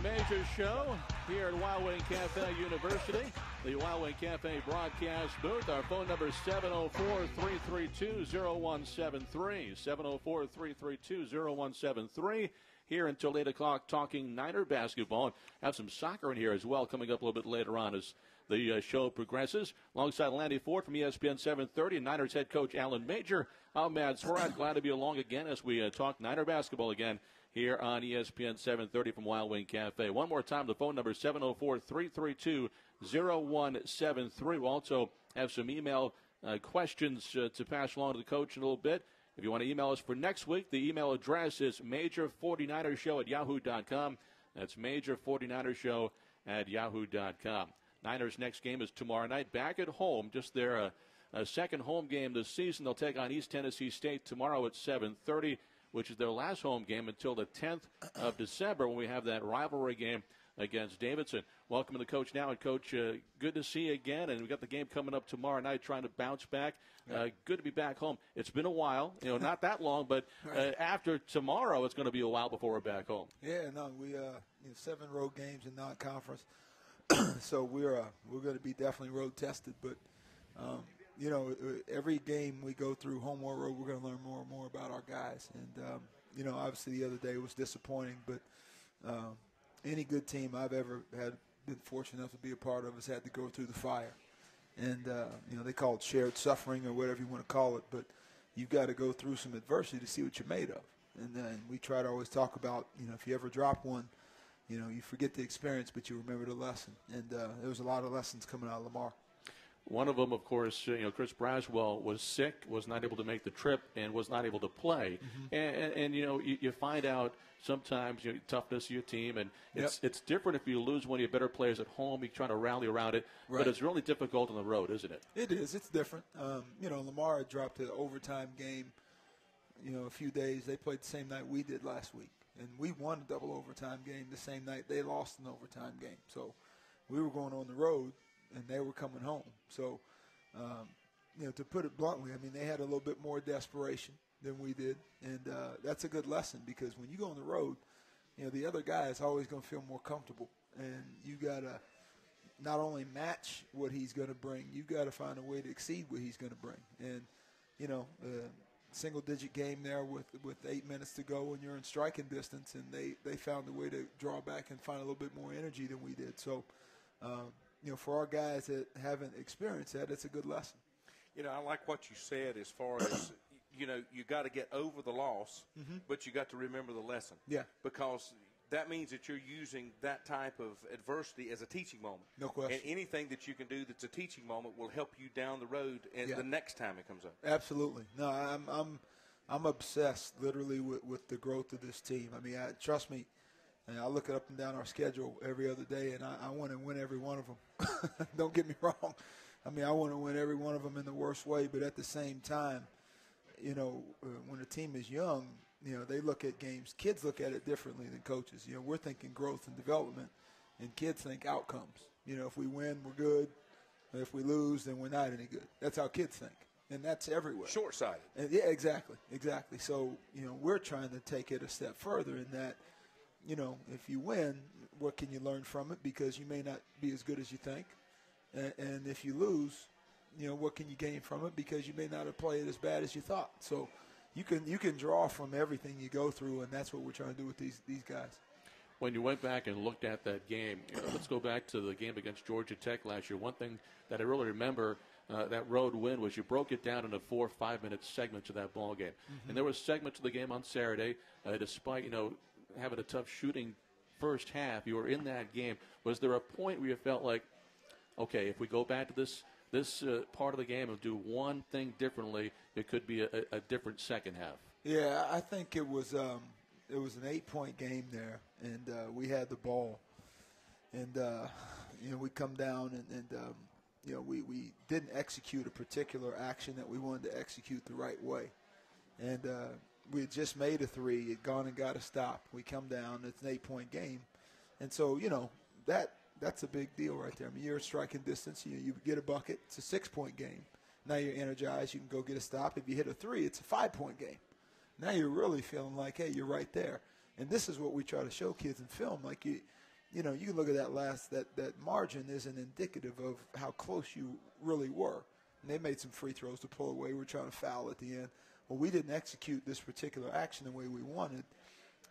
Major Show here at Wild Wing Cafe University. The Wild Wing Cafe broadcast booth. Our phone number is 704-332-0173. 704-332-0173. Here until 8 o'clock talking Niner basketball. And have some soccer in here as well coming up a little bit later on as the show progresses. Alongside Landy Ford from ESPN 730 and Niners head coach Alan Major. I'm Matt Swarat. Glad to be along again as we talk Niner basketball again here on ESPN 730 from Wild Wing Cafe. One more time, the phone number is 704-332-0173. We'll also have some email questions to pass along to the coach in a little bit. If you want to email us for next week, the email address is major49ershow@yahoo.com. That's major49ershow@yahoo.com. Niners' next game is tomorrow night back at home. Just their second home game this season. They'll take on East Tennessee State tomorrow at 7:30, which is their last home game until the 10th of December when we have that rivalry game against Davidson. Welcome to the coach now. And, Coach, good to see you again. And we've got the game coming up tomorrow night trying to bounce back. Good to be back home. It's been a while, not that long, but after tomorrow it's going to be a while before we're back home. Yeah, no, we 7 road games in non-conference. So we're going to be definitely road tested. But, every game we go through, home or road, we're going to learn more and more about our guys. And, obviously the other day was disappointing, but any good team I've ever been fortunate enough to be a part of has had to go through the fire. And, they call it shared suffering or whatever you want to call it, but you've got to go through some adversity to see what you're made of. And then we try to always talk about, if you ever drop one, you forget the experience, but you remember the lesson. And there was a lot of lessons coming out of Lamar. One of them, of course, Chris Braswell was sick, was not able to make the trip, and was not able to play. Mm-hmm. And you find out sometimes toughness of your team, and it's different if you lose one of your better players at home. You try to rally around it, right. But it's really difficult on the road, isn't it? It is. It's different. Lamar had dropped an overtime game, a few days. They played the same night we did last week, and we won a double overtime game the same night they lost an overtime game. So we were going on the road, and they were coming home. So, to put it bluntly, they had a little bit more desperation than we did, and that's a good lesson because when you go on the road, the other guy is always going to feel more comfortable, and you got to not only match what he's going to bring, you got to find a way to exceed what he's going to bring. And, single-digit game there with 8 minutes to go and you're in striking distance, and they found a way to draw back and find a little bit more energy than we did. So, for our guys that haven't experienced that, it's a good lesson. I like what you said as far as, you got to get over the loss, mm-hmm. but you got to remember the lesson. Yeah. Because that means that you're using that type of adversity as a teaching moment. No question. And anything that you can do that's a teaching moment will help you down the road and the next time it comes up. Absolutely. No, I'm obsessed literally with the growth of this team. Trust me. And I look up and down our schedule every other day, and I want to win every one of them. Don't get me wrong. I want to win every one of them in the worst way, but at the same time, when a team is young, they look at games. Kids look at it differently than coaches. We're thinking growth and development, and kids think outcomes. If we win, we're good. If we lose, then we're not any good. That's how kids think, and that's everywhere. Short-sighted. And yeah, exactly. So, we're trying to take it a step further in that, if you win, what can you learn from it? Because you may not be as good as you think. And if you lose, what can you gain from it? Because you may not have played as bad as you thought. So you can draw from everything you go through, and that's what we're trying to do with these guys. When you went back and looked at that game, let's go back to the game against Georgia Tech last year. One thing that I really remember that road win was you broke it down into 4 or 5 minute segments of that ball game. Mm-hmm. And there was segments of the game on Saturday, despite having a tough shooting first half, you were in that game. Was there a point where you felt like, okay, if we go back to this part of the game and do one thing differently, it could be a different second half? Yeah, I think it was an 8-point game there, and we had the ball. And, we come down and we didn't execute a particular action that we wanted to execute the right way. And we had just made a 3. Had gone and got a stop. We come down. It's an 8-point game. And so, that's a big deal right there. You're striking distance. You get a bucket. It's a 6-point game. Now you're energized. You can go get a stop. If you hit a 3, it's a 5-point game. Now you're really feeling like, hey, you're right there. And this is what we try to show kids in film. Like, you can look at that margin isn't indicative of how close you really were. And they made some free throws to pull away. We're trying to foul at the end. Well, we didn't execute this particular action the way we wanted.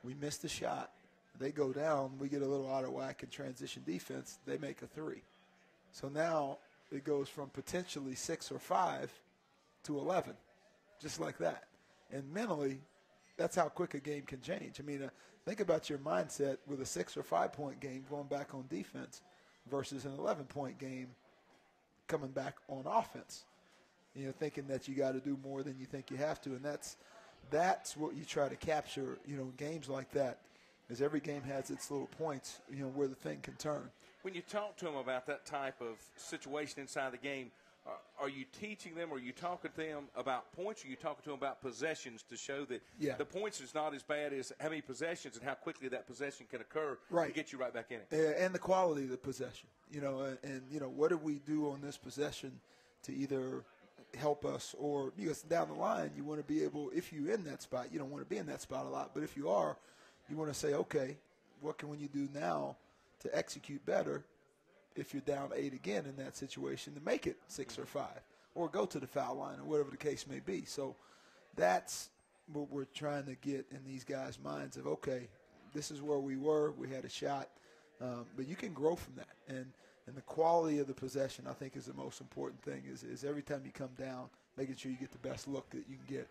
We missed a shot. They go down. We get a little out of whack in transition defense. They make a three. So now it goes from potentially 6 or 5 to 11, just like that. And mentally, that's how quick a game can change. I mean, think about your mindset with a 6 or 5 point game going back on defense versus an 11-point game coming back on offense. Thinking that you got to do more than you think you have to, and that's what you try to capture. Games like that, is every game has its little points. Where the thing can turn. When you talk to them about that type of situation inside the game, are you teaching them, or are you talking to them about points, or are you talking to them about possessions to show that the points is not as bad as how many possessions and how quickly that possession can occur to get you right back in it? And the quality of the possession. What do we do on this possession to either help us, or because down the line you want to be able, if you're in that spot, you don't want to be in that spot a lot, but if you are, you want to say, okay, what can you do now to execute better if you're down 8 again in that situation to make it 6 or 5, or go to the foul line, or whatever the case may be. So that's what we're trying to get in these guys' minds of, okay, this is where we were, we had a shot, but you can grow from that. And the quality of the possession, I think, is the most important thing, is every time you come down, making sure you get the best look that you can get.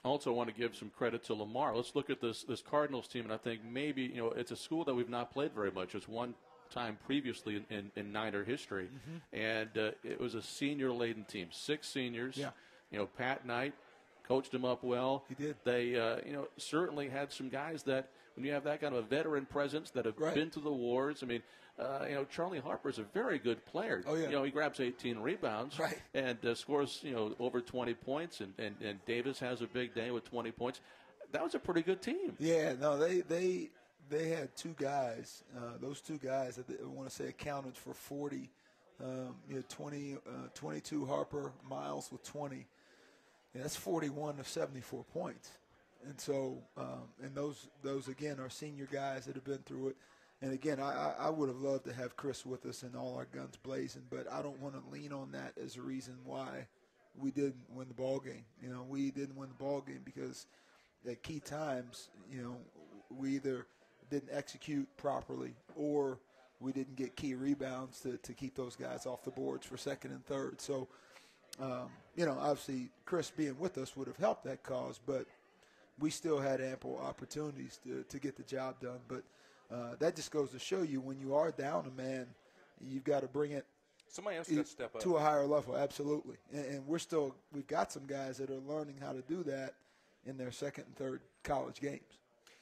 I also want to give some credit to Lamar. Let's look at this Cardinals team, and I think maybe, it's a school that we've not played very much. It's one time previously in Niner history, and it was a senior-laden team, 6 seniors. Yeah. Pat Knight coached them up well. He did. They, certainly had some guys that, when you have that kind of a veteran presence that have been to the wars, I mean, Charlie Harper's a very good player. Oh, yeah. He grabs 18 rebounds and scores, over 20 points, and Davis has a big day with 20 points. That was a pretty good team. Yeah, no, they had 2 guys. Those 2 guys, I want to say, accounted for 40. 22 Harper, Miles with 20. Yeah, that's 41 of 74 points. And so, and those again are senior guys that have been through it. And again, I would have loved to have Chris with us and all our guns blazing, but I don't want to lean on that as a reason why we didn't win the ball game. We didn't win the ball game because at key times, we either didn't execute properly or we didn't get key rebounds to keep those guys off the boards for second and third. So, obviously Chris being with us would have helped that cause, but we still had ample opportunities to get the job done. But that just goes to show you, when you are down a man, you've got to bring it. Somebody else got to step up to a higher level. Absolutely, and we've got some guys that are learning how to do that in their second and third college games.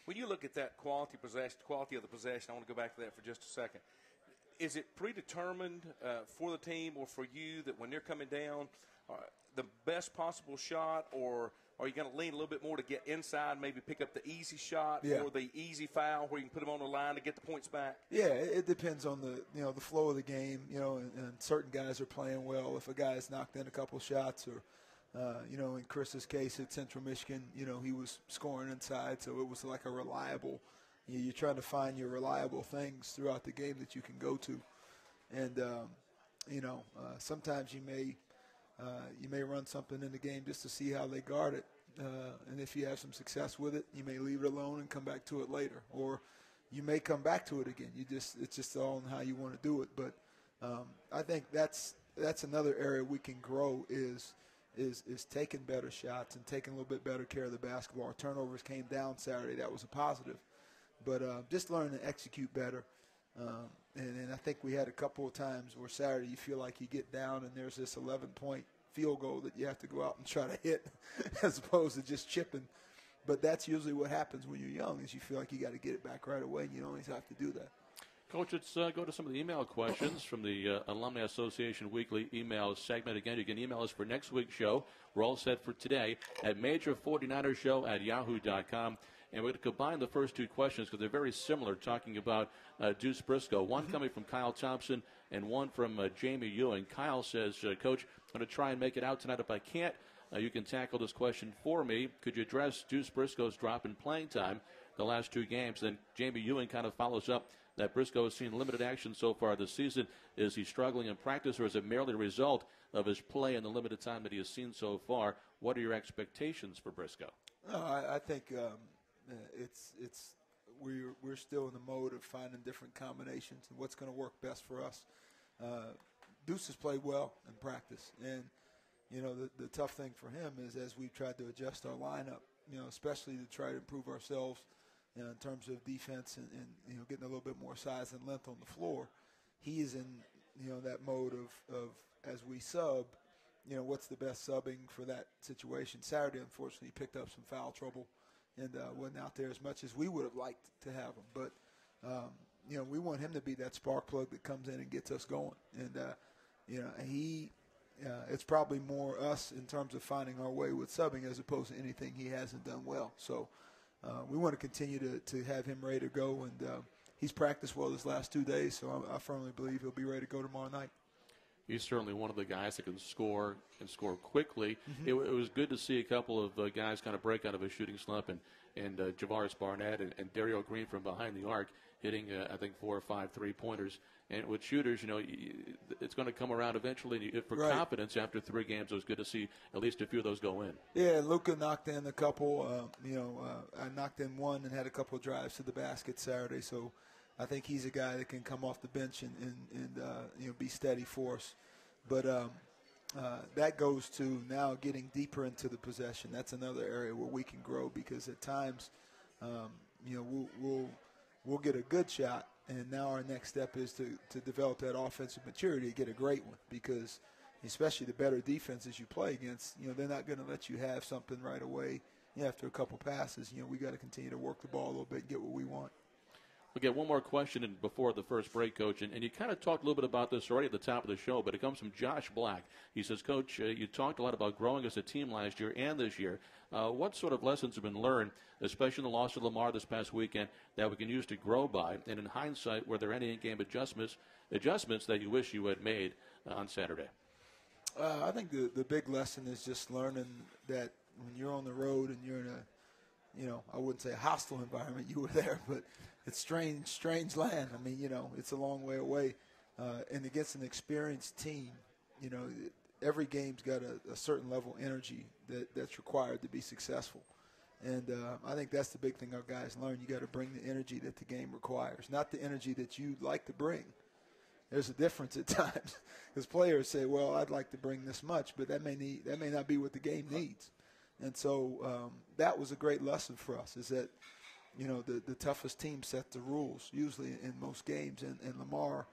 When you look at that quality of the possession, I want to go back to that for just a second. Is it predetermined for the team or for you that when they're coming down, the best possible shot, or are you going to lean a little bit more to get inside, maybe pick up the easy shot or the easy foul where you can put them on the line to get the points back? Yeah, it depends on the flow of the game, and certain guys are playing well. If a guy's knocked in a couple shots, or in Chris's case at Central Michigan, he was scoring inside, so it was like a reliable. You're trying to find your reliable things throughout the game that you can go to, and sometimes you may run something in the game just to see how they guard it, and if you have some success with it, you may leave it alone and come back to it later, or you may come back to it again. It's just all on how you want to do it. But I think that's another area we can grow is taking better shots and taking a little bit better care of the basketball. Our turnovers came down Saturday. That was a positive. But just learning to execute better. And I think we had a couple of times where Saturday you feel like you get down and there's this 11-point field goal that you have to go out and try to hit as opposed to just chipping. But that's usually what happens when you're young, is you feel like you got to get it back right away, and you don't always have to do that. Coach, let's go to some of the email questions from the Alumni Association Weekly email segment. Again, you can email us for next week's show. We're all set for today at major49ershow@yahoo.com. And we're going to combine the first 2 questions because they're very similar, talking about Deuce Briscoe. One coming from Kyle Thompson and one from Jamie Ewing. Kyle says, Coach, I'm going to try and make it out tonight. If I can't, you can tackle this question for me. Could you address Deuce Briscoe's drop in playing time? the last 2 games. Then Jamie Ewing kind of follows up that Briscoe has seen limited action so far this season. Is he struggling in practice, or is it merely a result of his play in the limited time that he has seen so far? What are your expectations for Briscoe? I think we're still in the mode of finding different combinations and what's going to work best for us. Deuce has played well in practice, and the tough thing for him is as we've tried to adjust our lineup, especially to try to improve ourselves in terms of defense and getting a little bit more size and length on the floor. He is in that mode of as we sub, what's the best subbing for that situation. Saturday, unfortunately, he picked up some foul trouble and wasn't out there as much as we would have liked to have him. But we want him to be that spark plug that comes in and gets us going. And it's probably more us in terms of finding our way with subbing as opposed to anything he hasn't done well. So we want to continue to have him ready to go, and he's practiced well this last 2 days, so I firmly believe he'll be ready to go tomorrow night. He's certainly one of the guys that can score quickly. Mm-hmm. It was good to see a couple of guys kind of break out of a shooting slump, and Javaris Barnett and Dario Green from behind the arc hitting, I think, 4 or 5 3-pointers. And with shooters, it's going to come around eventually. For right. confidence, after 3 games, it was good to see at least a few of those go in. Yeah, Luka knocked in a couple. I knocked in one and had a couple of drives to the basket Saturday. So I think he's a guy that can come off the bench and be steady for us. But that goes to now getting deeper into the possession. That's another area where we can grow because at times, we'll get a good shot. And now our next step is to develop that offensive maturity to get a great one because especially the better defenses you play against, they're not going to let you have something right away after a couple passes. We got to continue to work the ball a little bit and get what we want. We'll get one more question in before the first break, Coach. And you kind of talked a little bit about this already at the top of the show, but it comes from Josh Black. He says, Coach, you talked a lot about growing as a team last year and this year. What sort of lessons have been learned, especially in the loss of Lamar this past weekend, that we can use to grow by? And in hindsight, were there any in-game adjustments that you wish you had made on Saturday? I think the big lesson is just learning that when you're on the road and you're in a, I wouldn't say a hostile environment, you were there, but it's strange land. I mean, it's a long way away. And against an experienced team, every game's got a certain level of energy that's required to be successful. And I think that's the big thing our guys learn. You got to bring the energy that the game requires, not the energy that you like to bring. There's a difference at times because players say, well, I'd like to bring this much, but that may not be what the game needs. And so that was a great lesson for us is that, the toughest team set the rules usually in most games. And Lamar,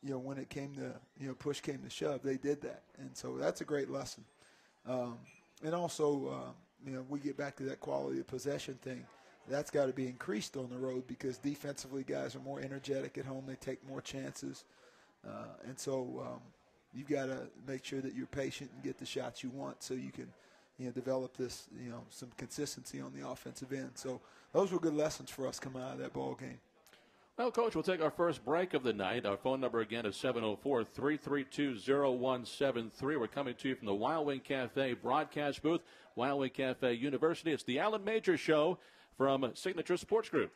when it came to, push came to shove, they did that. And so that's a great lesson. And also, we get back to that quality of possession thing. That's got to be increased on the road because defensively guys are more energetic at home. They take more chances. And so you've got to make sure that you're patient and get the shots you want so you can, develop this, some consistency on the offensive end. So those were good lessons for us coming out of that ball game. Well, Coach, we'll take our first break of the night. Our phone number again is 704-332-0173. We're coming to you from the Wild Wing Cafe broadcast booth, Wild Wing Cafe University. It's the Alan Major Show from Signature Sports Group.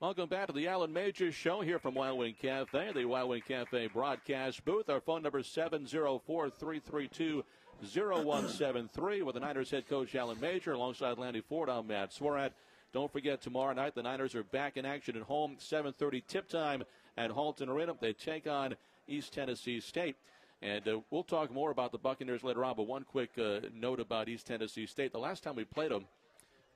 Welcome back to the Alan Major Show here from Wild Wing Cafe, the Wild Wing Cafe broadcast booth. Our phone number is 704-332-0173 with the Niners head coach Alan Major alongside Landy Ford. I'm Matt Swarat. Don't forget, tomorrow night the Niners are back in action at home, 7:30 tip time at Halton Arena. They take on East Tennessee State. And we'll talk more about the Buccaneers later on, but one quick note about East Tennessee State. The last time we played them,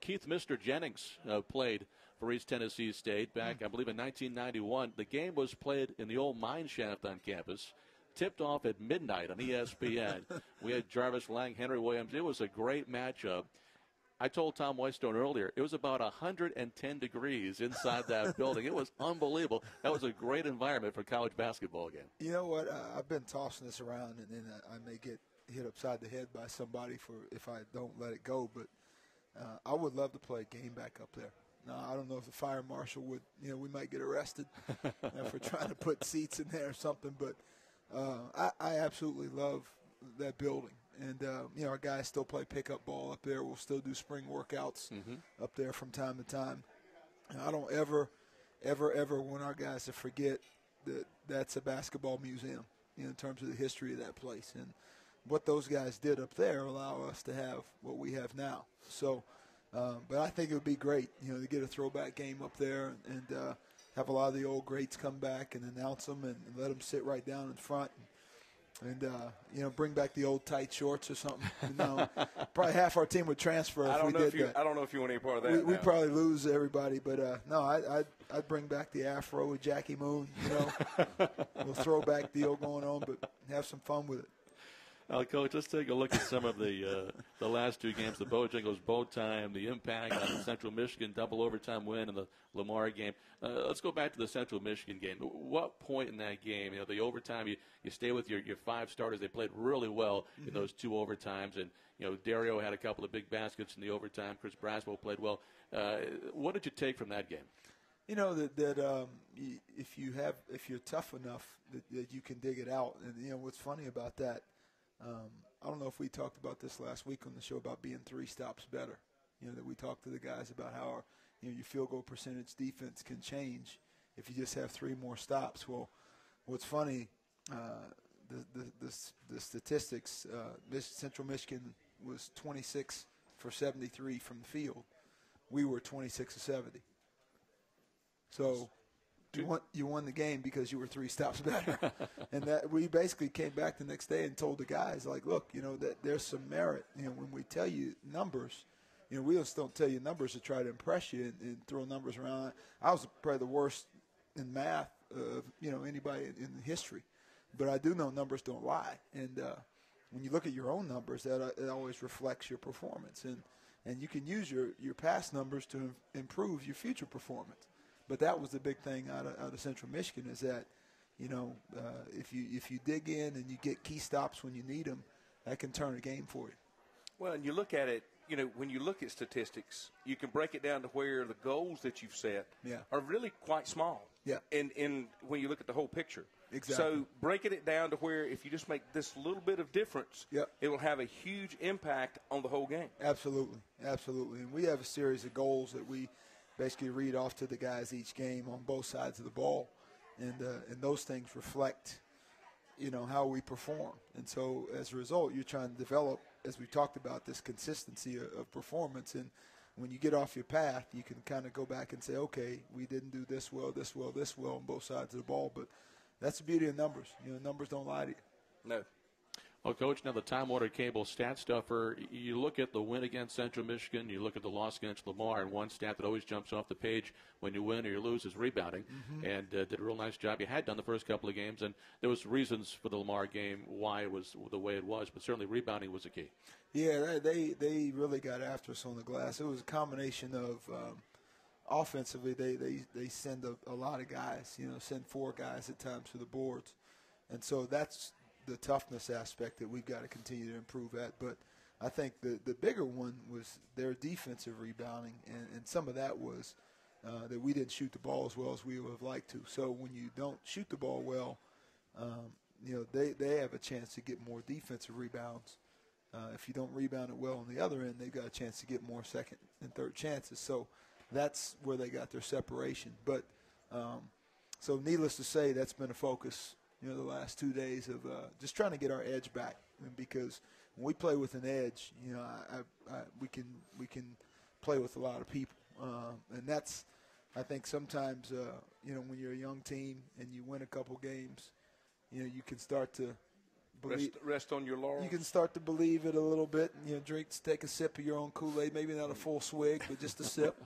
Keith Mr. Jennings played for East Tennessee State back, I believe, in 1991. The game was played in the old mine shaft on campus, tipped off at midnight on ESPN. We had Jarvis Lang, Henry Williams. It was a great matchup. I told Tom Whitestone earlier, it was about 110 degrees inside that building. It was unbelievable. That was a great environment for a college basketball game. You know what? I've been tossing this around, and then I may get hit upside the head by somebody if I don't let it go, but I would love to play a game back up there. Now, I don't know if the fire marshal would, we might get arrested for trying to put seats in there or something, but I absolutely love that building. And, our guys still play pickup ball up there. We'll still do spring workouts up there from time to time. And I don't ever want our guys to forget that that's a basketball museum, in terms of the history of that place. And what those guys did up there allow us to have what we have now. So, but I think it would be great, to get a throwback game up there and have a lot of the old greats come back and announce them and let them sit right down in front. And bring back the old tight shorts or something. Probably half our team would transfer if we did that. I don't know if you want any part of that. We'd probably lose everybody, but no, I'd bring back the afro with Jackie Moon. We'll throw back deal going on, but have some fun with it. Coach, let's take a look at some of the last two games, the Bojangles bow time, the impact on the Central Michigan double overtime win, and the Lamar game. Let's go back to the Central Michigan game. What point in that game, the overtime, you stay with your five starters. They played really well in those two overtimes, and, Dario had a couple of big baskets in the overtime. Chris Braswell played well. What did you take from that game? That if you're tough enough that you can dig it out. And, what's funny about that, I don't know if we talked about this last week on the show about being 3 stops better. That we talked to the guys about how your field goal percentage defense can change if you just have 3 more stops. Well, what's funny, the statistics, Central Michigan was 26 for 73 from the field. We were 26 of 70. So you won the game because you were 3 stops better. And that we basically came back the next day and told the guys, like, look, that there's some merit. When we tell you numbers, we just don't tell you numbers to try to impress you and throw numbers around. I was probably the worst in math of, anybody in history. But I do know numbers don't lie. And when you look at your own numbers, it always reflects your performance. And you can use your past numbers to improve your future performance. But that was the big thing out of Central Michigan is that, if you dig in and you get key stops when you need them, that can turn a game for you. Well, and you look at it, when you look at statistics, you can break it down to where the goals that you've set are really quite small. Yeah. And when you look at the whole picture. Exactly. So breaking it down to where if you just make this little bit of difference, it will have a huge impact on the whole game. Absolutely. And we have a series of goals that we basically read off to the guys each game on both sides of the ball. And those things reflect, how we perform. And so as a result, you're trying to develop, as we talked about, this consistency of performance. And when you get off your path, you can kind of go back and say, okay, we didn't do this well on both sides of the ball. But that's the beauty of numbers. Numbers don't lie to you. No. Well, Coach, now the Time Warner Cable stat stuffer, you look at the win against Central Michigan, you look at the loss against Lamar, and one stat that always jumps off the page when you win or you lose is rebounding, and did a real nice job. You had done the first couple of games, and there was reasons for the Lamar game why it was the way it was, but certainly rebounding was the key. Yeah, they really got after us on the glass. It was a combination of offensively, they send a lot of guys, send 4 guys at times to the boards, and so that's the toughness aspect that we've got to continue to improve at. But I think the bigger one was their defensive rebounding, and some of that was that we didn't shoot the ball as well as we would have liked to. So when you don't shoot the ball well, they have a chance to get more defensive rebounds. If you don't rebound it well on the other end, they've got a chance to get more second and third chances. So that's where they got their separation. But so needless to say, that's been a focus the last 2 days of just trying to get our edge back, because when we play with an edge, we can play with a lot of people, and that's, I think sometimes when you're a young team and you win a couple games, you can start to rest on your laurels. You can start to believe it a little bit, and take a sip of your own Kool-Aid, maybe not a full swig, but just a sip,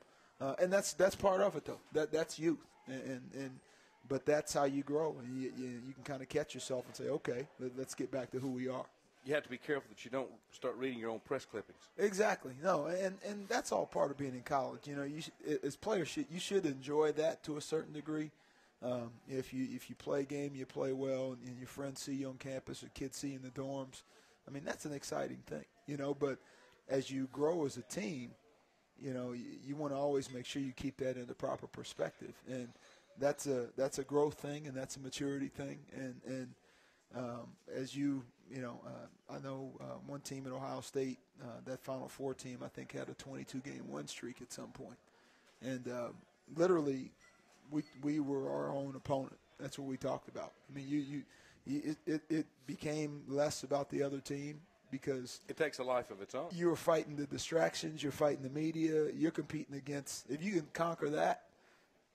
and that's part of it though. That's youth, and but that's how you grow, and you can kind of catch yourself and say, okay, let's get back to who we are. You have to be careful that you don't start reading your own press clippings. Exactly. No, and that's all part of being in college. As players, you should enjoy that to a certain degree. If you play a game, you play well, and your friends see you on campus or kids see you in the dorms. I mean, that's an exciting thing, But as you grow as a team, you want to always make sure you keep that in the proper perspective. And that's a growth thing, and that's a maturity thing. And as I know one team at Ohio State, that Final Four team, I think had a 22-game win streak at some point. And literally, we were our own opponent. That's what we talked about. I mean, it became less about the other team because it takes a life of its own. You were fighting the distractions. You're fighting the media. You're competing against. If you can conquer that,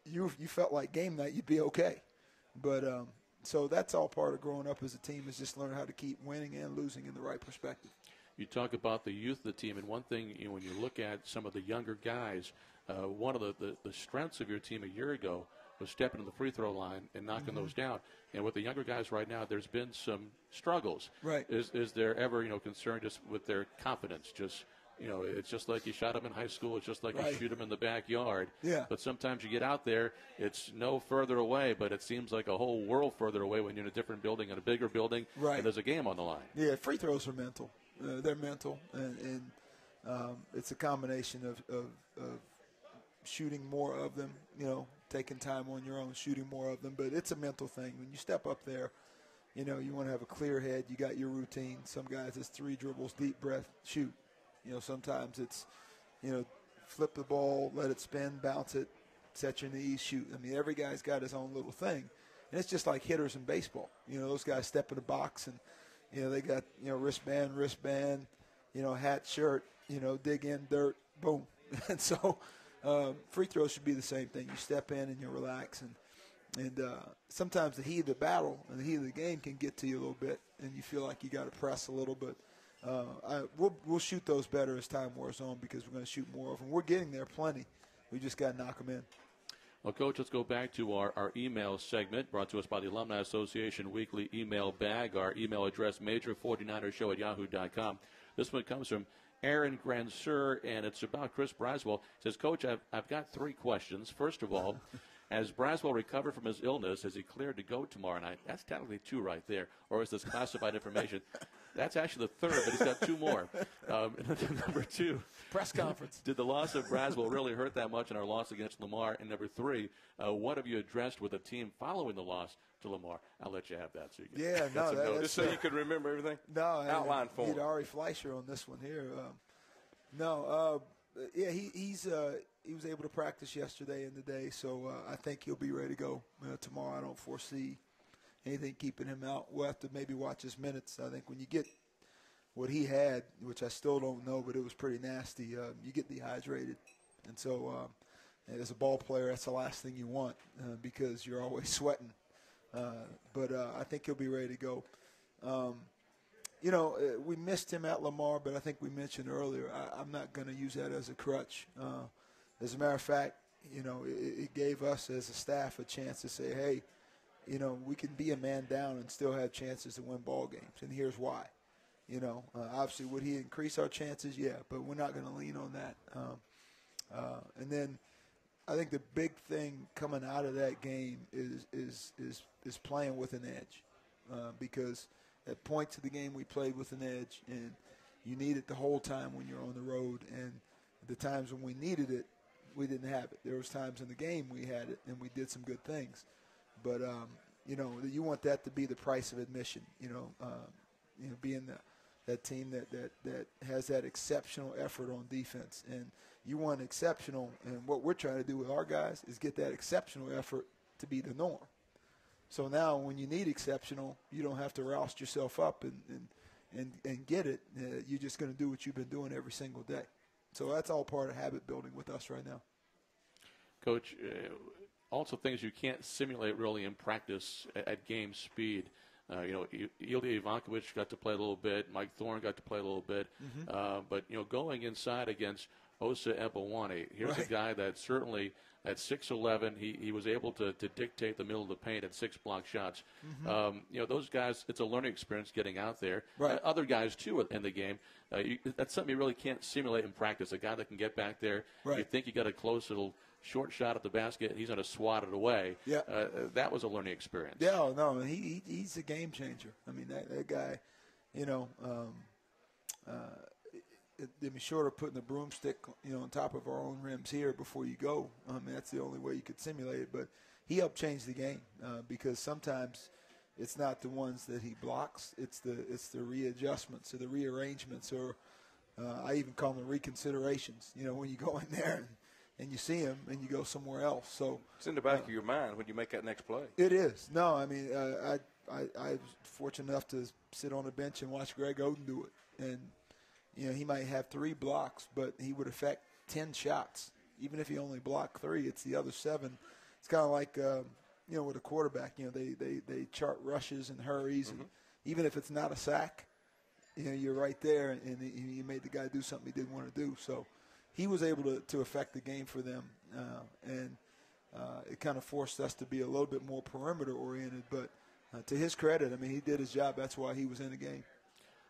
you felt like game night, you'd be okay. But so that's all part of growing up as a team is just learn how to keep winning and losing in the right perspective. You talk about the youth of the team, and one thing, when you look at some of the younger guys, one of the strengths of your team a year ago was stepping to the free throw line and knocking those down. And with the younger guys right now, there's been some struggles. Right. Is there ever, concern just with their confidence? Just, it's just like you shot them in high school. It's just like you shoot them in the backyard. Yeah. But sometimes you get out there, it's no further away, but it seems like a whole world further away when you're in a different building, in a bigger building, and there's a game on the line. Yeah, free throws are mental. They're mental, and it's a combination of shooting more of them, taking time on your own, shooting more of them. But it's a mental thing. When you step up there, you want to have a clear head. You got your routine. Some guys, it's 3 dribbles, deep breath, shoot. Sometimes it's, flip the ball, let it spin, bounce it, set your knees, shoot. I mean, every guy's got his own little thing. And it's just like hitters in baseball. Those guys step in the box and, they got, wristband, hat, shirt, dig in, dirt, boom. And so free throws should be the same thing. You step in and you relax. And sometimes the heat of the battle and the heat of the game can get to you a little bit, and you feel like you got to press a little bit. We'll shoot those better as time wears on because we're going to shoot more of them. We're getting there plenty. We just got to knock them in. Well, Coach, let's go back to our email segment brought to us by the Alumni Association weekly email bag. Our email address, major49ershow@yahoo.com. This one comes from Aaron Gransur, and it's about Chris Braswell. It says, Coach, I've got 3 questions. First of all, has Braswell recovered from his illness? Is he cleared to go tomorrow night? That's technically 2 right there. Or is this classified information? That's actually the 3rd, but he's got 2 more. Number 2. Press conference. Did the loss of Braswell really hurt that much in our loss against Lamar? And number 3, what have you addressed with the team following the loss to Lamar? I'll let you have that. So you can that's just so you could remember everything? No. Outline for him. Ari Fleischer on this one here. He was able to practice yesterday and today, so I think he'll be ready to go tomorrow. I don't foresee anything keeping him out. We'll have to maybe watch his minutes. I think when you get what he had, which I still don't know, but it was pretty nasty, you get dehydrated. And so as a ball player, that's the last thing you want because you're always sweating. But I think he'll be ready to go. We missed him at Lamar, but I think we mentioned earlier, I'm not going to use that as a crutch. As a matter of fact, it gave us as a staff a chance to say, hey, we can be a man down and still have chances to win ball games, and here's why. Obviously, would he increase our chances? Yeah, but we're not going to lean on that. And then I think the big thing coming out of that game is playing with an edge because at points of the game we played with an edge, and you need it the whole time when you're on the road. And the times when we needed it, we didn't have it. There was times in the game we had it, and we did some good things. But, you want that to be the price of admission, being that team that has that exceptional effort on defense. And you want exceptional, and what we're trying to do with our guys is get that exceptional effort to be the norm. So now when you need exceptional, you don't have to roust yourself up and get it. You're just going to do what you've been doing every single day. So that's all part of habit building with us right now. Coach, also things you can't simulate really in practice at game speed. Ilya Ivankovic got to play a little bit. Mike Thorne got to play a little bit. But, going inside against Osa Epawani, here's a guy that certainly at 6'11", he was able to dictate the middle of the paint at 6 block shots. Those guys, it's a learning experience getting out there. Other guys, too, in the game. That's something you really can't simulate in practice. A guy that can get back there. You think you got a close little short shot at the basket, he's going to swat it away. That was a learning experience. Yeah, no, he's a game changer. I mean, that guy, short of putting the broomstick, on top of our own rims here before you go. I mean, that's the only way you could simulate it. But he helped change the game because sometimes, it's not the ones that he blocks. It's the readjustments or the rearrangements, or I even call them reconsiderations. You know, when you go in there and you see him and you go somewhere else. So it's in the back of your mind when you make that next play. It is. No, I mean, I was fortunate enough to sit on the bench and watch Greg Oden do it. And, you know, he might have 3 blocks, but he would affect 10 shots. Even if he only blocked 3, it's the other 7. It's kind of like, you know, with a quarterback, you know, they chart rushes and hurries. And even if it's not a sack, you know, you're right there, and you made the guy do something he didn't want to do. So he was able to affect the game for them. And it kind of forced us to be a little bit more perimeter-oriented. But to his credit, I mean, he did his job. That's why he was in the game.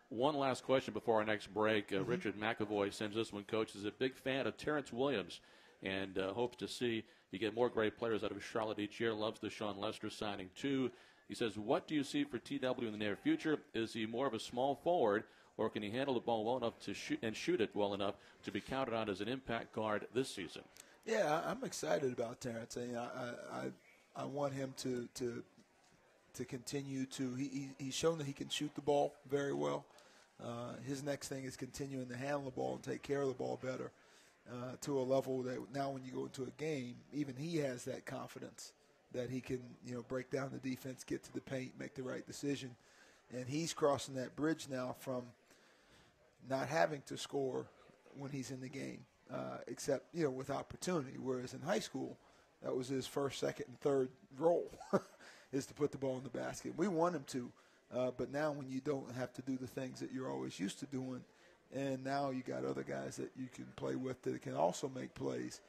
One last question before our next break. Richard McAvoy sends this one. Coach is a big fan of Terrence Williams and hopes to see you get more great players out of Charlotte each year. Loves the Sean Lester signing, too. He says, what do you see for TW in the near future? Is he more of a small forward, or can he handle the ball well enough to shoot it well enough to be counted on as an impact guard this season? Yeah, I'm excited about Terrence. I want him to continue to. He's shown that he can shoot the ball very well. His next thing is continuing to handle the ball and take care of the ball better to a level that now when you go into a game, even he has that confidence that he can, you know, break down the defense, get to the paint, make the right decision. And he's crossing that bridge now from not having to score when he's in the game, except, you know, with opportunity. Whereas in high school, that was his first, second, and third role is to put the ball in the basket. We want him to, but now when you don't have to do the things that you're always used to doing, and now you got other guys that you can play with that can also make plays,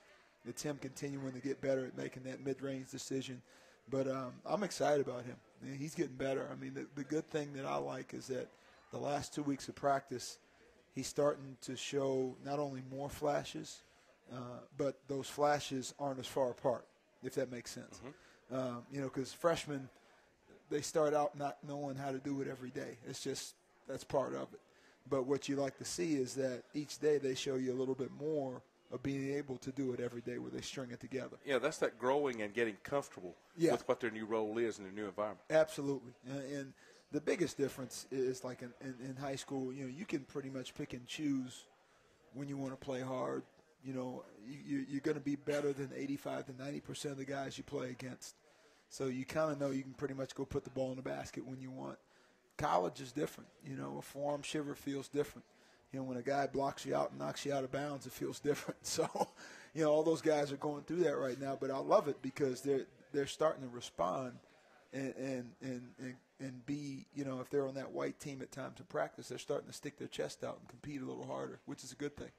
it's him continuing to get better at making that mid-range decision. But I'm excited about him. He's getting better. I mean, the good thing that I like is that the last 2 weeks of practice, he's starting to show not only more flashes, but those flashes aren't as far apart, if that makes sense. You know, because freshmen, they start out not knowing how to do it every day. It's just that's part of it. But what you like to see is that each day they show you a little bit more of being able to do it every day where they string it together. Yeah, that's that growing and getting comfortable with what their new role is in their new environment. Absolutely. And the biggest difference is like in high school, you know, you can pretty much pick and choose when you want to play hard. You know, you're going to be better than 85 to 90% of the guys you play against. So you kind of know you can pretty much go put the ball in the basket when you want. College is different. You know, a forearm shiver feels different. You know, when a guy blocks you out and knocks you out of bounds, it feels different. So, you know, all those guys are going through that right now. But I love it because they're starting to respond and be, you know, if they're on that white team at times in practice, they're starting to stick their chest out and compete a little harder, which is a good thing.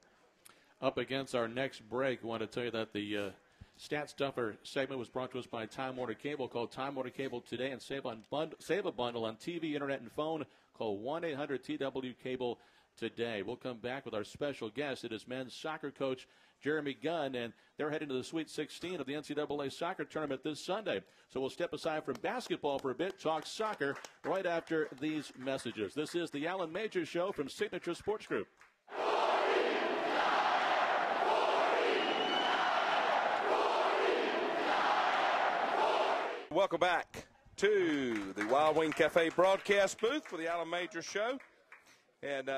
Up against our next break, I want to tell you that the Stat Stuffer segment was brought to us by Time Warner Cable. Call Time Warner Cable today and save a bundle on TV, internet, and phone. Call 1-800-TW-CABLE today. We'll come back with our special guest. It is men's soccer coach Jeremy Gunn, and they're heading to the Sweet 16 of the NCAA soccer tournament this Sunday. So we'll step aside from basketball for a bit, talk soccer right after these messages. This is the Alan Major Show from Signature Sports Group. Welcome back to the Wild Wing Cafe broadcast booth for the Alan Major Show. And,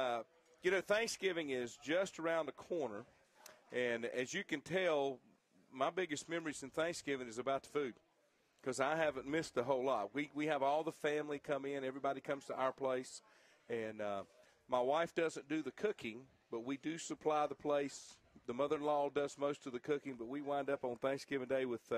you know, Thanksgiving is just around the corner. And as you can tell, my biggest memories in Thanksgiving is about the food because I haven't missed a whole lot. We have all the family come in. Everybody comes to our place. And my wife doesn't do the cooking, but we do supply the place. The mother-in-law does most of the cooking, but we wind up on Thanksgiving Day with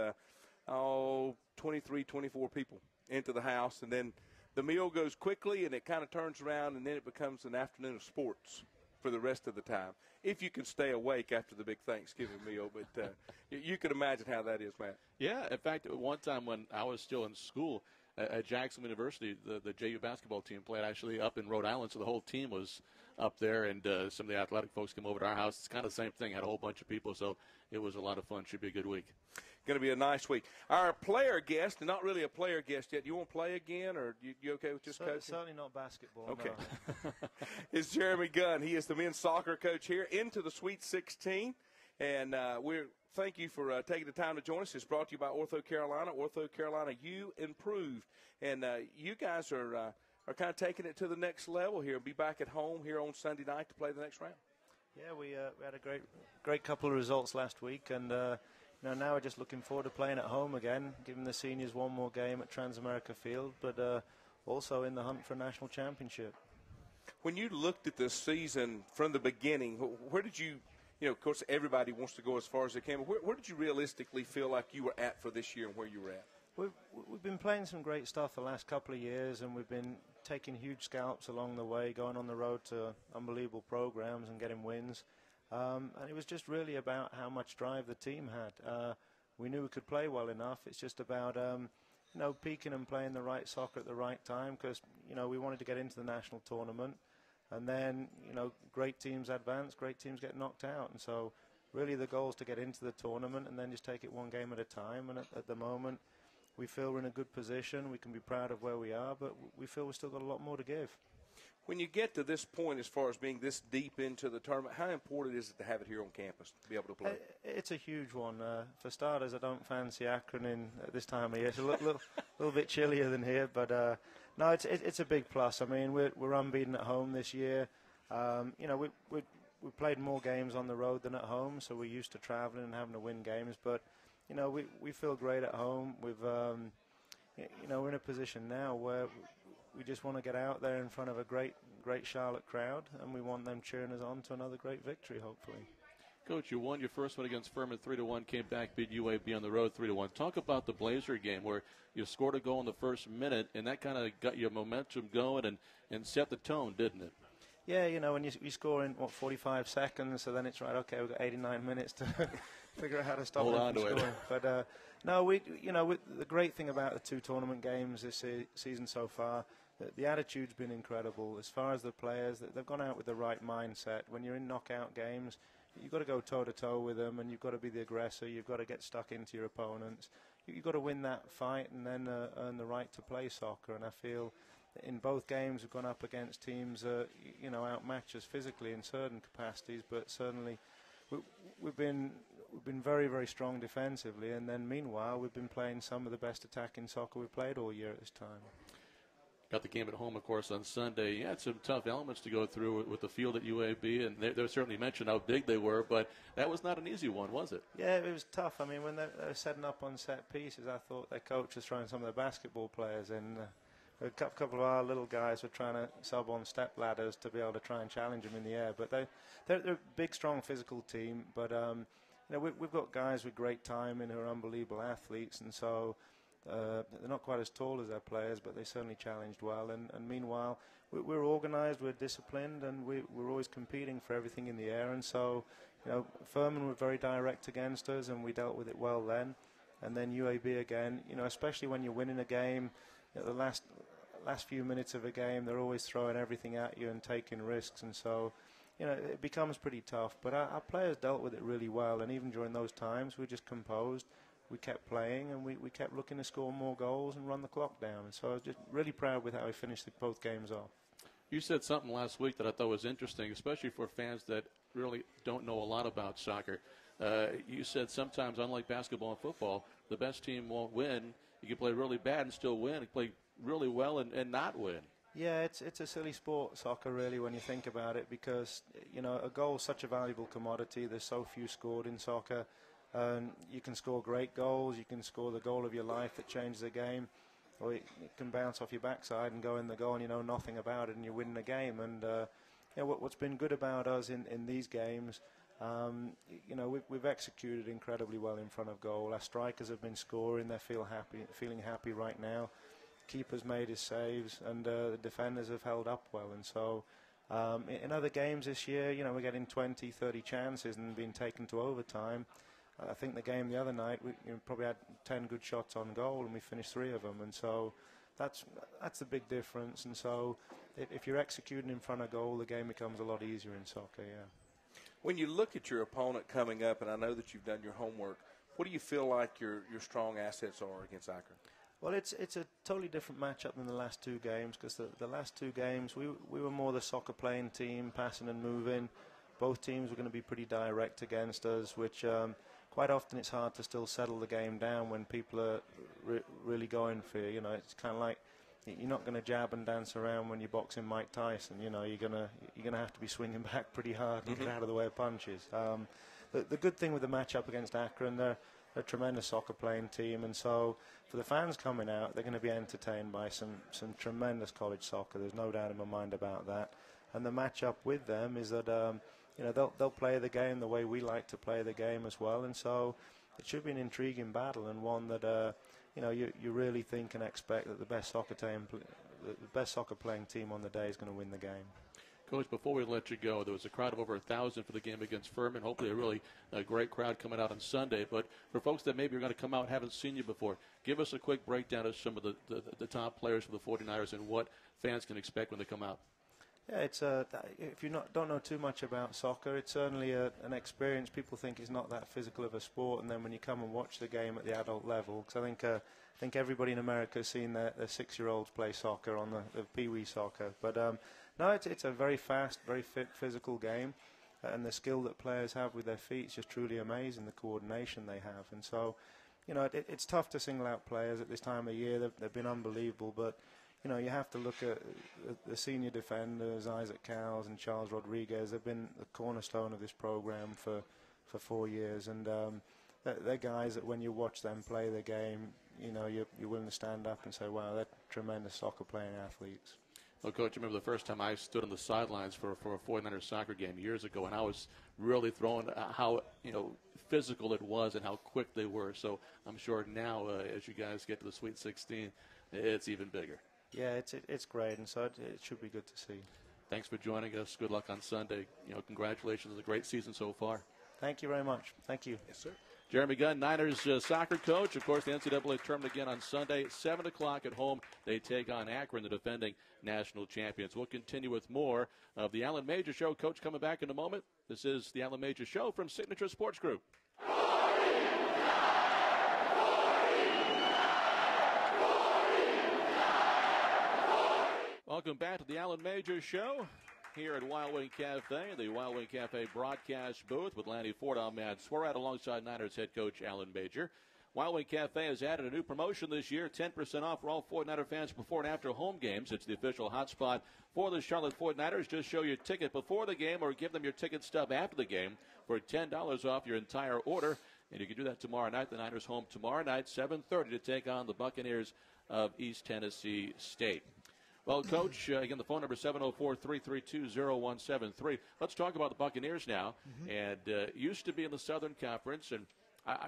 23, 24 people into the house. And then the meal goes quickly, and it kind of turns around, and then it becomes an afternoon of sports for the rest of the time, if you can stay awake after the big Thanksgiving meal. But you can imagine how that is, Matt. Yeah, in fact, one time when I was still in school at Jackson University, the JU basketball team played actually up in Rhode Island, so the whole team was up there, and some of the athletic folks came over to our house. It's kind of the same thing, had a whole bunch of people, so it was a lot of fun. Should be a good week. Going to be a nice week. Our player guest, not really a player guest yet. You want to play again, or you okay with just coaching? Certainly not basketball. Okay. No. It's Jeremy Gunn. He is the men's soccer coach here into the Sweet 16, and we're thank you for taking the time to join us. It's brought to you by Ortho Carolina. Ortho Carolina, you improved. And you guys are kind of taking it to the next level here. Be back at home here on Sunday night to play the next round. Yeah, we had a great couple of results last week, and now we're just looking forward to playing at home again, giving the seniors one more game at Transamerica Field, but also in the hunt for a national championship. When you looked at this season from the beginning, where did you of course, everybody wants to go as far as they can, but where did you realistically feel like you were at for this year and where you were at? We've been playing some great stuff the last couple of years, and we've been taking huge scalps along the way, going on the road to unbelievable programs and getting wins. And it was just really about how much drive the team had. We knew we could play well enough. It's just about peaking and playing the right soccer at the right time, because we wanted to get into the national tournament, and then great teams advance, great teams get knocked out, and so really the goal is to get into the tournament and then just take it one game at a time. And at the moment, we feel we're in a good position. We can be proud of where we are, but we feel we've still got a lot more to give. When you get to this point, as far as being this deep into the tournament, how important is it to have it here on campus to be able to play? It's a huge one. For starters, I don't fancy Akron at this time of year. It's a little bit chillier than here, but no, it's a big plus. I mean, we're unbeaten at home this year. We played more games on the road than at home, so we're used to traveling and having to win games. But we feel great at home. We're in a position now where we just want to get out there in front of a great Charlotte crowd, and we want them cheering us on to another great victory, hopefully. Coach, you won your first one against Furman 3-1, came back, beat UAB on the road 3-1. Talk about the Blazer game where you scored a goal in the first minute, and that kind of got your momentum going and set the tone, didn't it? Yeah, when you score in, 45 seconds, so then it's right, okay, we've got 89 minutes to figure out how to stop Hold them on from to scoring. But, no, the great thing about the two tournament games this season so far, the attitude's been incredible. As far as the players, they've gone out with the right mindset. When you're in knockout games, you've got to go toe-to-toe with them, and you've got to be the aggressor. You've got to get stuck into your opponents. You've got to win that fight and then earn the right to play soccer. And I feel in both games we've gone up against teams outmatch us physically in certain capacities, but certainly we've been very, very strong defensively, and then meanwhile we've been playing some of the best attacking soccer we've played all year at this time. Got the game at home, of course, on Sunday. You had some tough elements to go through with the field at UAB, and they certainly mentioned how big they were, but that was not an easy one, was it? Yeah, it was tough. I mean, when they were setting up on set pieces, I thought their coach was throwing some of the basketball players in. A couple of our little guys were trying to sub on step ladders to be able to try and challenge them in the air. But they're a big, strong physical team. But we've got guys with great timing who are unbelievable athletes, and so they're not quite as tall as their players, but they certainly challenged well. And meanwhile, we're organised, we're disciplined, and we're always competing for everything in the air. And so, Furman were very direct against us, and we dealt with it well then. And then UAB again, especially when you're winning a game, the last few minutes of a game, they're always throwing everything at you and taking risks, and so it becomes pretty tough. But our players dealt with it really well, and even during those times, we just composed, we kept playing, and we kept looking to score more goals and run the clock down. And so I was just really proud with how we finished both games off. You said something last week that I thought was interesting, especially for fans that really don't know a lot about soccer. You said sometimes, unlike basketball and football, the best team won't win. You can play really bad and still win. You can play really well and not win. Yeah, it's a silly sport, soccer, really, when you think about it, because a goal is such a valuable commodity. There's so few scored in soccer. You can score great goals. You can score the goal of your life that changes the game, or it can bounce off your backside and go in the goal, and you know nothing about it, and you win the game. And what's been good about us in these games, we've executed incredibly well in front of goal. Our strikers have been scoring. They're feeling happy right now. Keeper's made his saves, and the defenders have held up well. And so in other games this year, we're getting 20, 30 chances and being taken to overtime. I think the game the other night, we probably had 10 good shots on goal, and we finished 3 of them. And so that's the big difference. And so if you're executing in front of goal, the game becomes a lot easier in soccer, yeah. When you look at your opponent coming up, and I know that you've done your homework, what do you feel like your strong assets are against Akron? Well, it's a totally different matchup than the last 2 games, because the last 2 games we were more the soccer playing team, passing and moving. Both teams were going to be pretty direct against us, which quite often it's hard to still settle the game down when people are really going for you. You know, it's kind of like you're not going to jab and dance around when you're boxing Mike Tyson. You know, you're gonna have to be swinging back pretty hard and get out of the way of punches. The good thing with the matchup against Akron, they're a tremendous soccer playing team, and so for the fans coming out, they're going to be entertained by some tremendous college soccer. There's no doubt in my mind about that. And the matchup with them is that you know, they'll play the game the way we like to play the game as well, and so it should be an intriguing battle and one that you know, you really think and expect that the best soccer playing team on the day is going to win the game. Coach, before we let you go, there was a crowd of over 1,000 for the game against Furman. Hopefully a really great crowd coming out on Sunday. But for folks that maybe are going to come out and haven't seen you before, give us a quick breakdown of some of the top players for the 49ers and what fans can expect when they come out. Yeah, it's if you don't know too much about soccer, it's certainly an experience. People think it's not that physical of a sport, and then when you come and watch the game at the adult level, because I think everybody in America has seen their 6-year-olds play soccer on the pee-wee soccer. But no, it's a very fast, very fit, physical game, and the skill that players have with their feet is just truly amazing, the coordination they have. And so, you know, it's tough to single out players at this time of year. They've been unbelievable, but you know, you have to look at the senior defenders, Isaac Cowles and Charles Rodriguez. They've been the cornerstone of this program for 4 years, and they're guys that when you watch them play the game, you know, you're willing to stand up and say, wow, they're tremendous soccer playing athletes. Well, Coach, I remember the first time I stood on the sidelines for a 49ers soccer game years ago, and I was really thrown how, you know, physical it was and how quick they were. So I'm sure now, as you guys get to the Sweet 16, it's even bigger. Yeah, it's great, and so it should be good to see. Thanks for joining us. Good luck on Sunday. You know, congratulations on a great season so far. Thank you very much. Thank you. Yes, sir. Jeremy Gunn, Niners soccer coach. Of course, the NCAA tournament again on Sunday, 7 o'clock at home. They take on Akron, the defending national champions. We'll continue with more of the Alan Major Show. Coach coming back in a moment. This is the Alan Major Show from Signature Sports Group. Welcome back to the Alan Major Show here at Wild Wing Cafe, the Wild Wing Cafe broadcast booth with Lanny Ford. I'm Matt Swerat alongside Niners head coach Alan Major. Wild Wing Cafe has added a new promotion this year, 10% off for all 49er fans before and after home games. It's the official hotspot for the Charlotte 49ers. Just show your ticket before the game or give them your ticket stub after the game for $10 off your entire order. And you can do that tomorrow night. The Niners home tomorrow night, 7:30 to take on the Buccaneers of East Tennessee State. Well, Coach, again, the phone number is 704-332-0173. Let's talk about the Buccaneers now. And used to be in the Southern Conference. And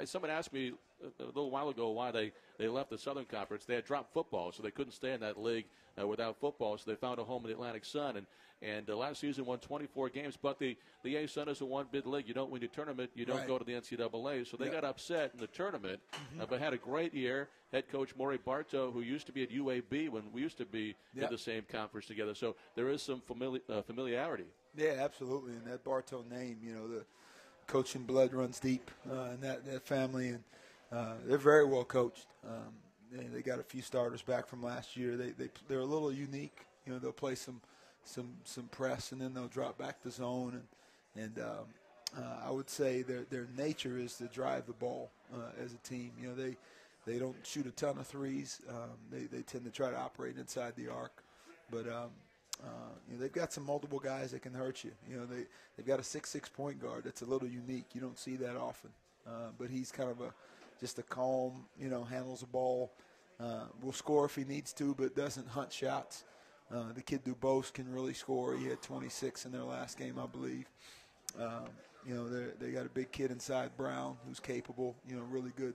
someone asked me a little while ago why they left the Southern Conference. They had dropped football, so they couldn't stay in that league without football. So they found a home in the Atlantic Sun. And last season won 24 games. But the A-Sun is a one-bid league. You don't win your tournament. You don't go to the NCAA. So they got upset in the tournament, but had a great year. Head coach Maury Bartow, who used to be at UAB when we used to be in the same conference together. So there is some familiarity. Yeah, absolutely. And that Bartow name, you know, the coaching blood runs deep in that family. And they're very well coached. They got a few starters back from last year. They're a little unique. You know, they'll play some press, and then they'll drop back the zone. And I would say their nature is to drive the ball as a team. You know, they don't shoot a ton of threes. They tend to try to operate inside the arc. But you know, they've got some multiple guys that can hurt you. You know, they've got a 6'6" point guard that's a little unique. You don't see that often. But he's kind of just a calm, you know, handles the ball. Will score if he needs to, but doesn't hunt shots. The kid Dubose can really score. He had 26 in their last game, I believe. You know, they got a big kid inside Brown who's capable, you know, really good,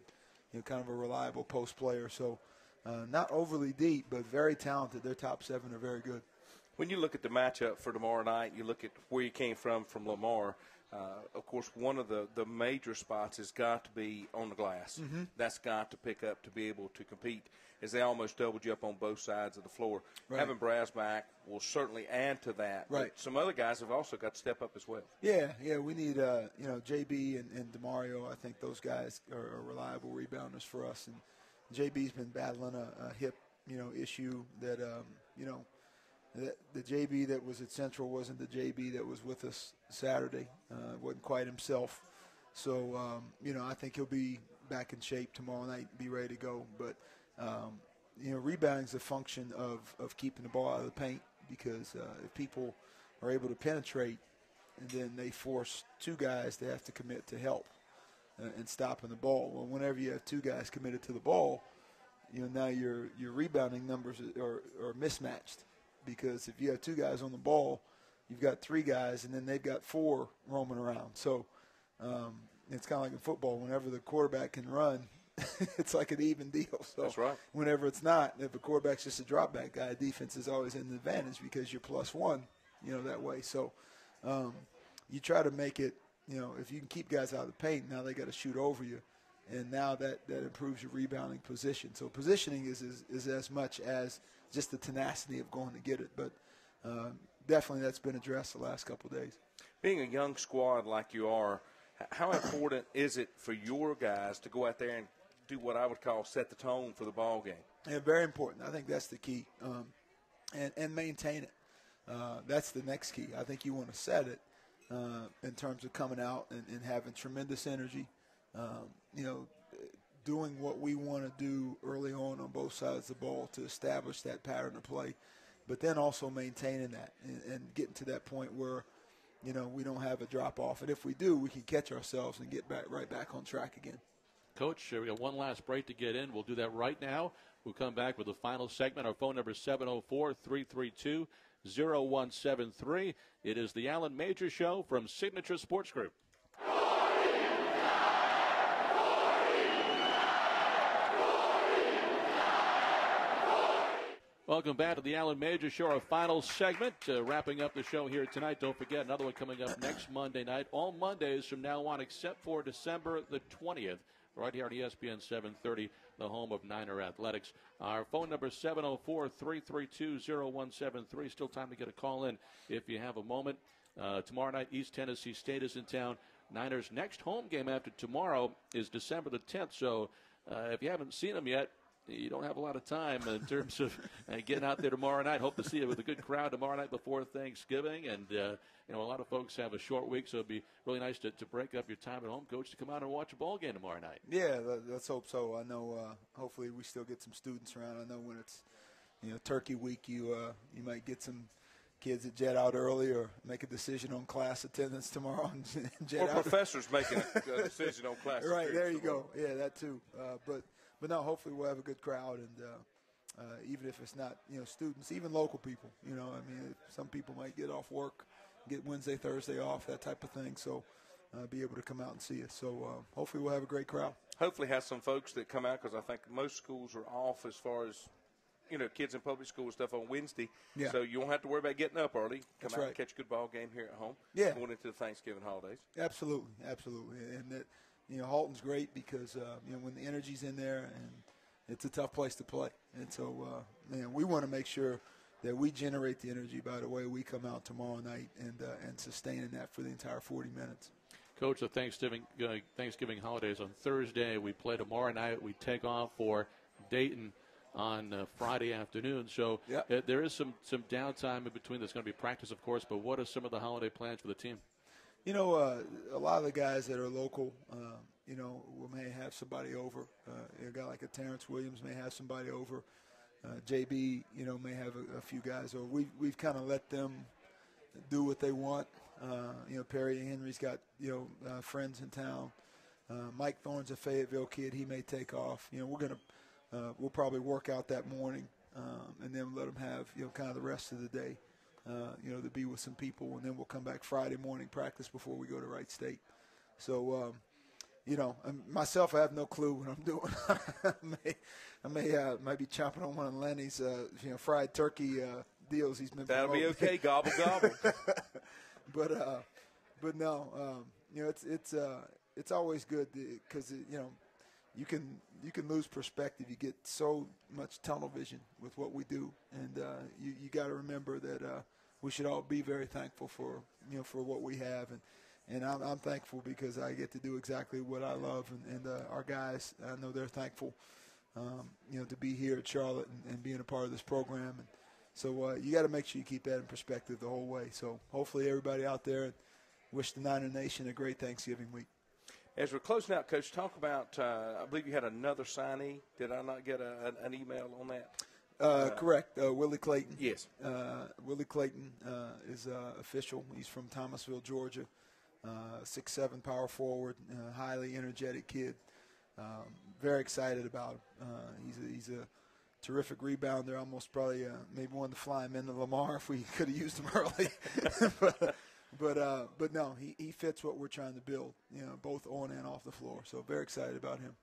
you know, kind of a reliable post player. So not overly deep, but very talented. Their top 7 are very good. When you look at the matchup for tomorrow night, you look at where you came from Lamar. Of course, one of the major spots has got to be on the glass. That's got to pick up to be able to compete, as they almost doubled you up on both sides of the floor. Right. Having Braz back will certainly add to that. Right. But some other guys have also got to step up as well. Yeah, we need, you know, JB and DeMario. I think those guys are reliable rebounders for us. And JB's been battling a hip, you know, issue that, you know, the JB that was at Central wasn't the JB that was with us Saturday. Wasn't quite himself. So, I think he'll be back in shape tomorrow night and be ready to go. But, rebounding is a function of keeping the ball out of the paint, because if people are able to penetrate and then they force two guys to have to commit to help and stopping the ball. Well, whenever you have two guys committed to the ball, now your rebounding numbers are mismatched, because if you have two guys on the ball, you've got three guys, and then they've got four roaming around. So it's kind of like in football. Whenever the quarterback can run, it's like an even deal. So that's right. Whenever it's not, if a quarterback's just a drop back guy, defense is always in the advantage because you're +1, that way. So you try to make it, if you can keep guys out of the paint, now they got to shoot over you. And now that improves your rebounding position. So positioning is as much as just the tenacity of going to get it. But definitely that's been addressed the last couple of days. Being a young squad like you are, how important is it for your guys to go out there and do what I would call set the tone for the ball game? Yeah, very important. I think that's the key. And maintain it. That's the next key. I think you want to set it in terms of coming out and having tremendous energy. Doing what we want to do early on both sides of the ball to establish that pattern of play, but then also maintaining that and getting to that point where, we don't have a drop-off. And if we do, we can catch ourselves and get right back on track again. Coach, we got one last break to get in. We'll do that right now. We'll come back with the final segment. Our phone number is 704-332-0173. It is the Alan Major Show from Signature Sports Group. Welcome back to the Alan Major Show, our final segment. Wrapping up the show here tonight. Don't forget, another one coming up next Monday night. All Mondays from now on, except for December the 20th, right here on ESPN 730, the home of Niner Athletics. Our phone number is 704-332-0173. Still time to get a call in if you have a moment. Tomorrow night, East Tennessee State is in town. Niners' next home game after tomorrow is December the 10th. So if you haven't seen them yet, you don't have a lot of time in terms of getting out there tomorrow night. Hope to see you with a good crowd tomorrow night before Thanksgiving. And, a lot of folks have a short week, so it'd be really nice to break up your time at home, Coach, to come out and watch a ball game tomorrow night. Yeah, let's hope so. I know hopefully we still get some students around. I know when it's, Turkey week, you might get some kids that jet out early or make a decision on class attendance tomorrow and jet or out. Professors making a decision on class right, attendance. There you go. Yeah, that too. But no, hopefully we'll have a good crowd, and even if it's not, students, even local people, some people might get off work, get Wednesday, Thursday off, that type of thing, so be able to come out and see us. So hopefully we'll have a great crowd. Hopefully have some folks that come out, because I think most schools are off as far as, kids in public school and stuff on Wednesday. Yeah. So you won't have to worry about getting up early. Come out and catch a good ball game here at home. Yeah. Going into the Thanksgiving holidays. Absolutely. And that, Halton's great because, when the energy's in there, and it's a tough place to play. And so, we want to make sure that we generate the energy by the way we come out tomorrow night and sustaining that for the entire 40 minutes. Coach, the Thanksgiving holidays on Thursday. We play tomorrow night. We take off for Dayton on Friday afternoon. So there is some downtime in between. There's going to be practice, of course, but what are some of the holiday plans for the team? A lot of the guys that are local, we may have somebody over. A guy like a Terrence Williams may have somebody over. JB, may have a few guys over. We've kind of let them do what they want. Perry Henry's got, friends in town. Mike Thorne's a Fayetteville kid. He may take off. We'll probably work out that morning and then let them have, kind of the rest of the day. To be with some people, and then we'll come back Friday morning practice before we go to Wright State. So, myself, I have no clue what I'm doing. I might be chomping on one of Lenny's, fried turkey deals he's been That'll promoting. be okay. Gobble, gobble. But no, it's always good because, you can lose perspective. You get so much tunnel vision with what we do, and you got to remember that we should all be very thankful for what we have, and I'm thankful because I get to do exactly what I love, and our guys, I know they're thankful, to be here at Charlotte and being a part of this program, and so you got to make sure you keep that in perspective the whole way. So hopefully everybody out there, wish the Niner Nation a great Thanksgiving week. As we're closing out, Coach, talk about, I believe you had another signee. Did I not get an email on that? Correct. Willie Clayton. Yes. Willie Clayton is official. He's from Thomasville, Georgia. 6'7" power forward, highly energetic kid. Very excited about him. He's a terrific rebounder, almost probably maybe wanted to fly him into Lamar if we could have used him early. but no, he fits what we're trying to build, both on and off the floor. So very excited about him.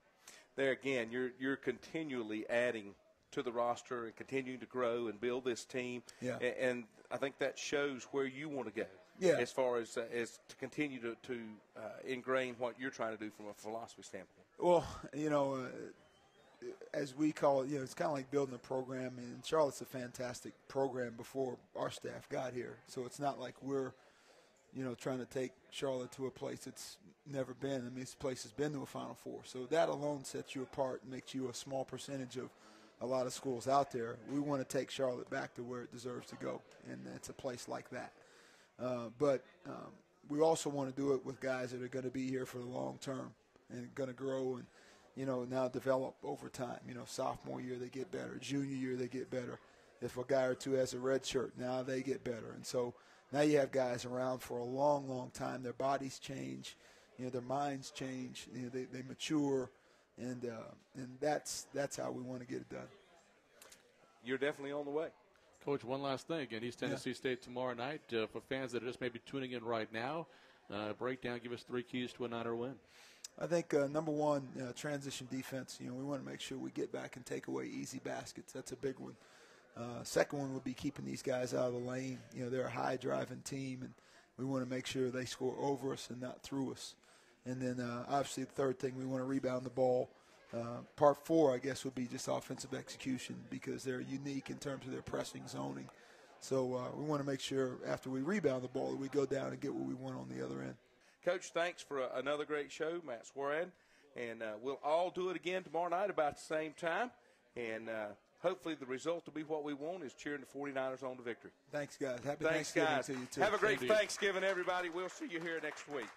There again, you're continually adding to the roster and continuing to grow and build this team. Yeah. And I think that shows where you want to go. Yeah. As far as to continue to ingrain what you're trying to do from a philosophy standpoint. Well, as we call it, it's kind of like building a program. And Charlotte's a fantastic program before our staff got here. So it's not like we're, trying to take Charlotte to a place it's never been. I mean, this place has been to a Final Four. So that alone sets you apart and makes you a small percentage of a lot of schools out there. We want to take Charlotte back to where it deserves to go, and it's a place like that. But we also want to do it with guys that are going to be here for the long term and going to grow and, now develop over time. Sophomore year they get better. Junior year they get better. If a guy or two has a red shirt, now they get better. And so now you have guys around for a long, long time. Their bodies change. Their minds change. They mature. And that's how we want to get it done. You're definitely on the way. Coach, one last thing. Again, East Tennessee State tomorrow night. For fans that are just maybe tuning in right now, breakdown, give us 3 keys to a Niner win. I think, number one, transition defense. We want to make sure we get back and take away easy baskets. That's a big one. Second one would be keeping these guys out of the lane. They're a high-driving team, and we want to make sure they score over us and not through us. And then, obviously, the third thing, we want to rebound the ball. Part 4, I guess, would be just offensive execution because they're unique in terms of their pressing zoning. So we want to make sure after we rebound the ball that we go down and get what we want on the other end. Coach, thanks for another great show, Matt Swarad. And we'll all do it again tomorrow night about the same time. And hopefully the result will be what we want is cheering the 49ers on to victory. Thanks, guys. Happy Thanks, Thanksgiving guys. to you, too. Have a great Thanksgiving, everybody. We'll see you here next week.